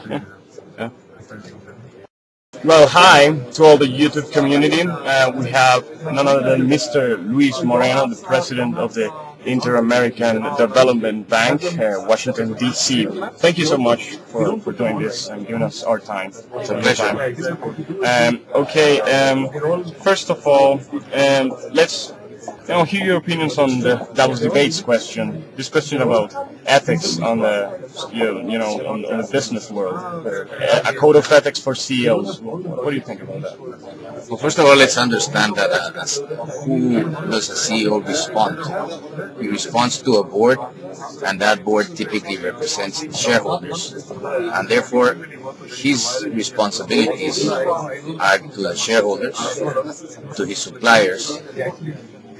Yeah. Yeah. Well, hi to all the YouTube community. We have none other than Mr. Luis Moreno, the president of the Inter-American Development Bank, Washington, D.C. Thank you so much for doing this and giving us our time. It's a pleasure. First of all, let's hear your opinions on the Davos Debates question. This question about ethics on the on the business world, a code of ethics for CEOs. What do you think about that? Well, first of all, let's understand that who does a CEO respond to? He responds to a board, and that board typically represents shareholders, and therefore his responsibilities are to the shareholders, to his suppliers,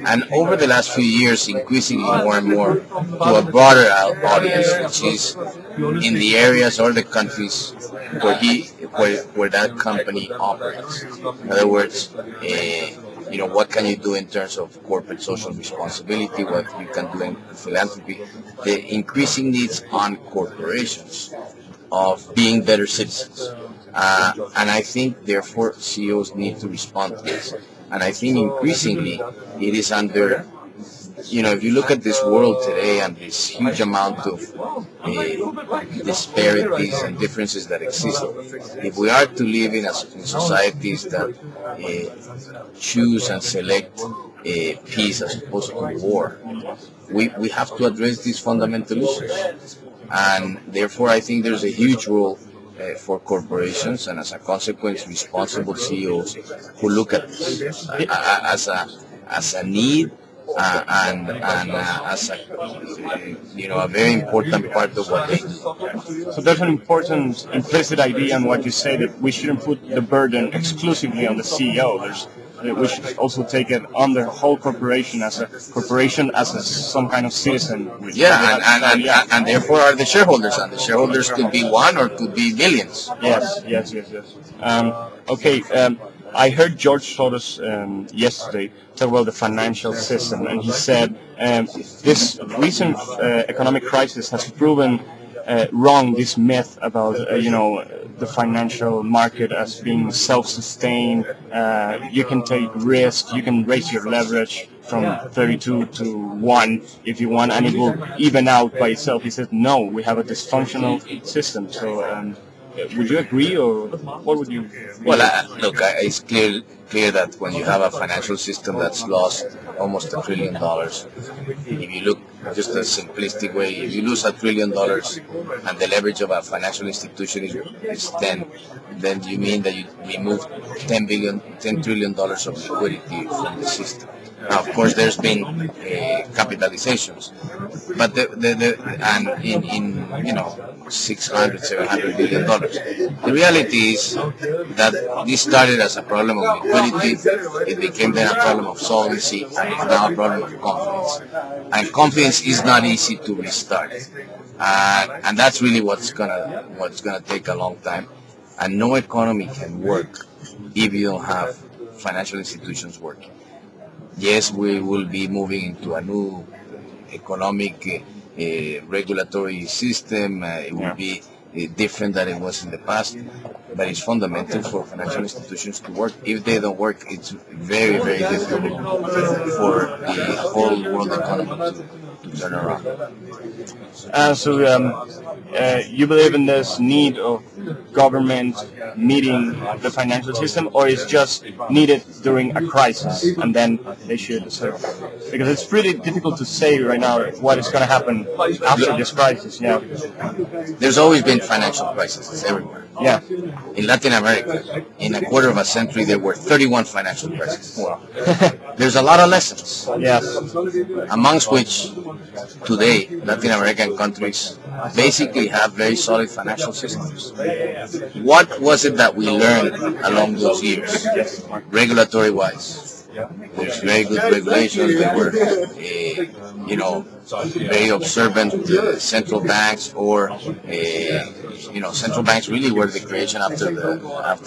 and over the last few years, increasingly more and more to a broader audience, which is in the areas or the countries where that company operates. In other words, what can you do in terms of corporate social responsibility, what you can do in philanthropy, the increasing needs on corporations of being better citizens. And I think, therefore, CEOs need to respond to this. And I think increasingly it is under, if you look at this world today and this huge amount of disparities and differences that exist, if we are to live in societies that choose and select peace as opposed to war, we have to address these fundamental issues. And therefore I think there's a huge role for corporations, and as a consequence, responsible CEOs who look at this as a need and as a very important part of what they do. So there's an important implicit idea in what you say, that we shouldn't put the burden exclusively on the CEO. We should also take it on the whole corporation as some kind of citizen. And therefore are the shareholders, and the shareholders could be one or could be millions. Yes. I heard George Soros yesterday talk about the financial system, and he said this recent economic crisis has proven wrong this myth about the financial market as being self-sustained. You can take risk, you can raise your leverage from 32 to 1 if you want, and it will even out by itself. He said, no, we have a dysfunctional system. So would you agree, or what would you? Well, look, it's clear that when you have a financial system that's lost almost $1 trillion, if you look just a simplistic way, if you lose $1 trillion and the leverage of a financial institution is 10, then you mean that you remove $10 trillion of liquidity from the system. Now, of course, there's been capitalizations, but in 600, $700 billion. The reality is that this started as a problem of liquidity, it became then a problem of solvency, and it's now a problem of confidence. And confidence is not easy to restart, and that's really what's gonna take a long time. And no economy can work if you don't have financial institutions working. Yes, we will be moving into a new economic regulatory system. It will be different than it was in the past, but it's fundamental for financial institutions to work. If they don't work, it's very, very difficult for the whole world economy to turn around. You believe in this need of government needing the financial system, or is just needed during a crisis and then they should serve? Because it's pretty difficult to say right now what is going to happen after this crisis. Yeah. There's always been financial crises everywhere. Yeah. In Latin America, in a quarter of a century, there were 31 financial crises. Wow. There's a lot of lessons. Yes. Amongst which, today, Latin American countries basically have very solid financial systems. What was it that we learned along those years, regulatory-wise? There's very good regulations. There were very observant central banks, or central banks really were the creation after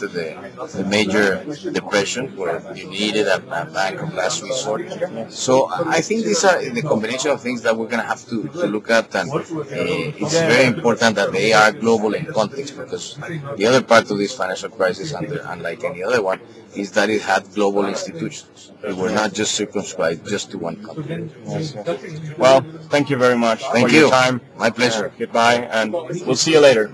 the major depression, where you needed a bank of last resort. So I think these are the combination of things that we're going to have to look at, and it's very important that they are global in context, because the other part of this financial crisis, unlike any other one, is that it had global institutions. They were not just circumscribed just to one country. Well, thank you very much for your time. My pleasure. Goodbye, and we'll see you later.